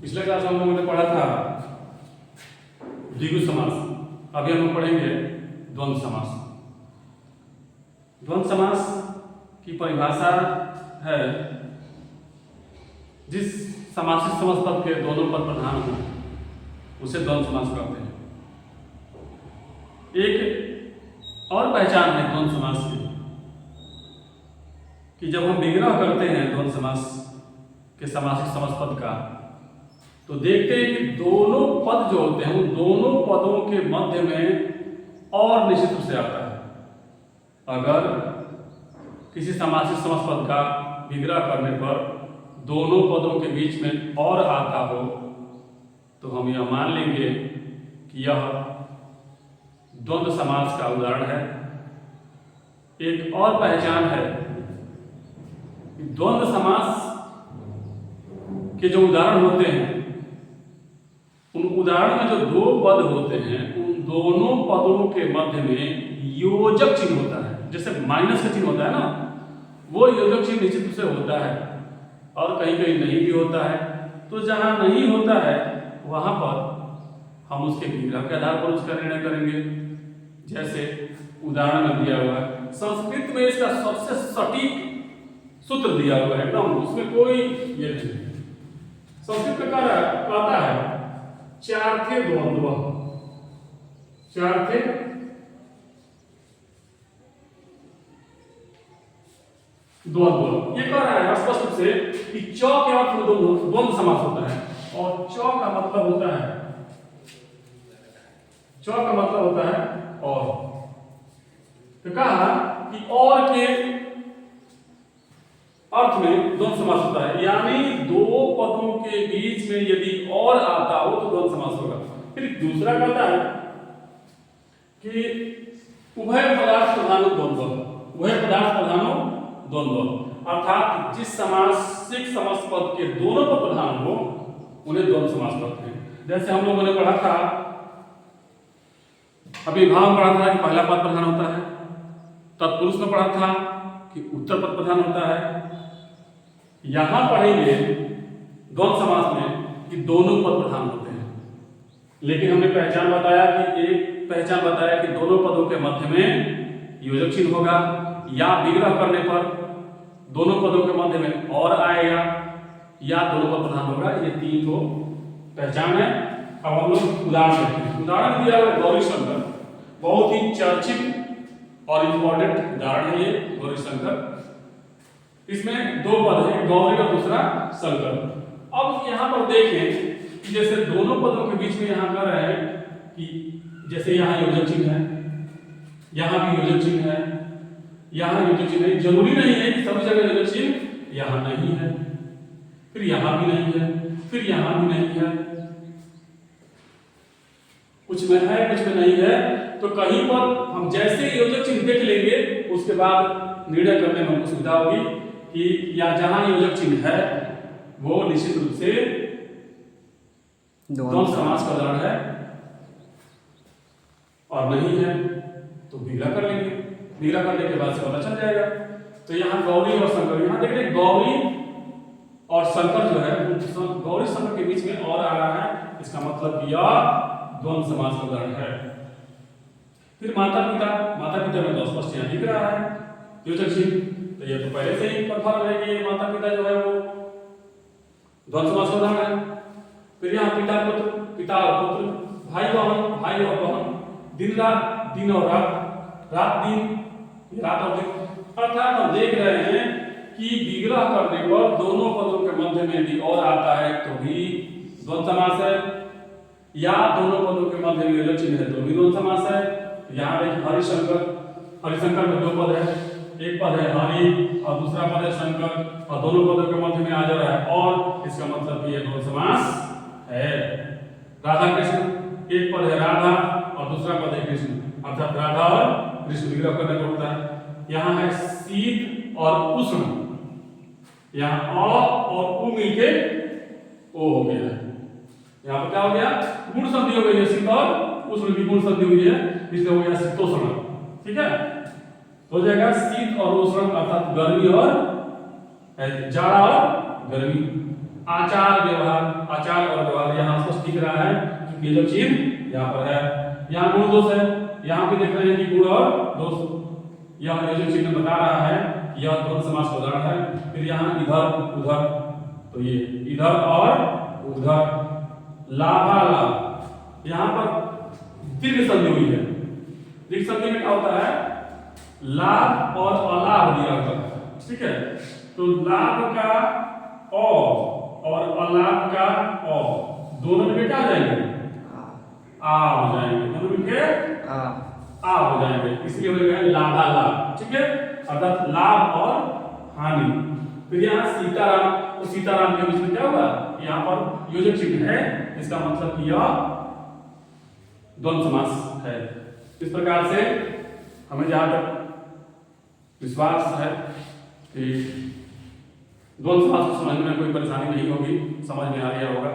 पिछले क्लास में हम लोगों ने पढ़ा था द्विगु समास। अभी हम लोग पढ़ेंगे द्वंद्व समास। द्वंद्व समास की परिभाषा है जिस समासिक समास पद के दोनों पद प्रधान हो उसे द्वंद्व समास कहते हैं। एक और पहचान है द्वंद्व समास की कि जब हम विग्रह करते हैं द्वंद्व समास के समासिक समास पद का तो देखते हैं कि दोनों पद जो होते हैं उन दोनों पदों के मध्य में और निश्चित रूप से आता है। अगर किसी समासिक समास पद का विग्रह करने पर दोनों पदों के बीच में और आता हो तो हम यह मान लेंगे कि यह द्वंद्व समास का उदाहरण है। एक और पहचान है कि द्वंद्व समास के जो उदाहरण होते हैं उन उदाहरण में जो दो पद होते हैं उन दोनों पदों के मध्य में योजक चिन्ह होता है। जैसे माइनस का चिन्ह होता है ना, वो योजक चिन्ह निश्चित रूप से होता है और कहीं कहीं नहीं भी होता है। तो जहां नहीं होता है वहां पर हम उसके विग्रह के आधार पर उसका निर्णय करेंगे। जैसे उदाहरण में दिया हुआ है, संस्कृत में इसका सबसे सटीक सूत्र दिया हुआ है एकदम, उसमें कोई ये नहीं। संस्कृत में कहता है चार थे द्वंद्व, चार थे द्वंद्व। ये कह रहा है स्पष्ट रूप से कि च के अर्थ में द्वंद्व समास होता है और च का मतलब होता है, च का मतलब होता है और। तो कहा कि और के अर्थ में द्वंद्व समास होता है, यानी दो पदों के बीच में यदि और आता हो तो द्वंद्व समास होगा। फिर दूसरा कहता है कि उभय पदार्थ प्रधानो द्वंद्व, उभय पदार्थ प्रधानो द्वंद्व, अर्थात जिस समासिक समास पद के दोनों पद प्रधान हो उन्हें द्वंद्व समास कहते हैं। जैसे हम लोगों ने पढ़ा था, अभी भाव में पढ़ा था कि पहला पद प्रधान होता है, तत्पुरुष में पढ़ा था कि उत्तर पद प्रधान होता है। यहां पढ़ेंगे द्वंद्व समास में कि दोनों पद प्रधान होते हैं, लेकिन हमने पहचान बताया कि दोनों पदों के मध्य में योजक चिन्ह होगा या विग्रह करने पर दोनों पदों के मध्य में और आएगा या दोनों पद प्रधान होगा। ये तीन को पहचान है। अब हम लोग उदाहरण देखते हैं। उदाहरण दिया है गौरी शंकर, बहुत ही चर्चित और इंपॉर्टेंट उदाहरण है ये गौरी शंकर। इसमें दो पद हैं, गौरी और दूसरा शंकर। अब यहाँ पर देखें कि जैसे दोनों पदों के बीच में यहाँ कर रहे हैं कि जैसे यहाँ योजक चिन्ह है, यहाँ भी योजक चिन्ह है, यहाँ योजक चिन्ह है। जरूरी नहीं है कि सभी जगह योजक चिन्ह यहाँ नहीं है, फिर यहाँ भी नहीं है, फिर यहाँ भी नहीं है, कुछ में है कुछ में नहीं है। तो कहीं पर हम जैसे योजक चिन्ह देख लेंगे उसके बाद निर्णय करने में हमको सुविधा होगी कि या जहां योजक चिन्ह है वो निश्चित रूप से द्वंद्व समास का उदाहरण है और नहीं है तो विग्रह कर लेंगे। विग्रह करने के बाद से पता चल जाएगा। तो यहाँ गौरी और शंकर, यहाँ देख रहे गौरी और शंकर जो है, गौरी शंकर के बीच में और आ रहा है, इसका मतलब यह द्वंद्व समास का उदाहरण है। फिर माता पिता में तो स्पष्ट यहाँ दिख रहा है योजक चिन्ह, तो ये तो पहले से ही कन्फर्म है कि माता पिता जो है वो द्वंद्व समास का उदाहरण है। फिर यहाँ पिता पुत्र, पिता और पुत्र, भाई और बहन, दिन रात, दिन और रात, रात दिन, रात और दिन। अर्थात हम देख रहे हैं कि विग्रह करने पर दोनों पदों के मध्य में यदि और आता है तो भी द्वंद्व समास है, या दोनों पदों के मध्य में योजक चिन्ह है तो भी द्वंद्व समास है। यहाँ देखिए हरिशंकर में दो पद है, एक पद है हरि और दूसरा पद है शंकर और दोनों पदों के मध्य में आ जा रहा है और, इसका मतलब ये द्वंद्व समास है। राधा कृष्ण, एक पद है राधा और दूसरा पद है कृष्ण, अर्थात राधा और कृष्ण विग्रह करने को होता है। यहाँ है शीत और उष्ण, यहाँ अ और उ मिलके ओ हो गया है। यहाँ पर क्या हो गया, गुण संधि हो गई है, शीत और उष्ण की गुण संधि हुई है, इसलिए हो गया शीतोष्ण। ठीक है, हो जाएगा शीत और उष्ण अर्थात गर्मी और जाड़ा और गर्मी। आचार व्यवहार, आचार और व्यवहार यहाँ स्पष्ट दिख रहा है क्योंकि ये जो चिन्ह यहाँ पर है। यहाँ गुण दोष है, यहाँ पे देख रहे हैं कि गुण और दोष, यह जो चिन्ह बता रहा है यह द्वंद्व समास का उदाहरण है। फिर यहाँ इधर उधर, तो ये इधर और उधर। लाभालाभ, यहाँ पर दीर्घ संधि हुई है। दीर्घ संधि में क्या होता है, लाभ और अलाभ दिया होता है, ठीक है। तो लाभ का अ और अलाभ का अ दोनों में क्या हो जाएंगे, आ हो जाएंगे, दोनों में क्या आ हो जाएंगे, इसलिए हो गया लाभालाभ, ठीक है, अर्थात लाभ और हानि। फिर यहाँ सीताराम, तो सीताराम के बीच में क्या होगा, यहाँ पर योजक चिन्ह है, इसका मतलब कि यह द्वंद्व समास है। इस प्रकार से हमें जहां तक विश्वास है कि द्वंद्व समास को समझने में कोई परेशानी नहीं होगी, समझ में आ गया होगा।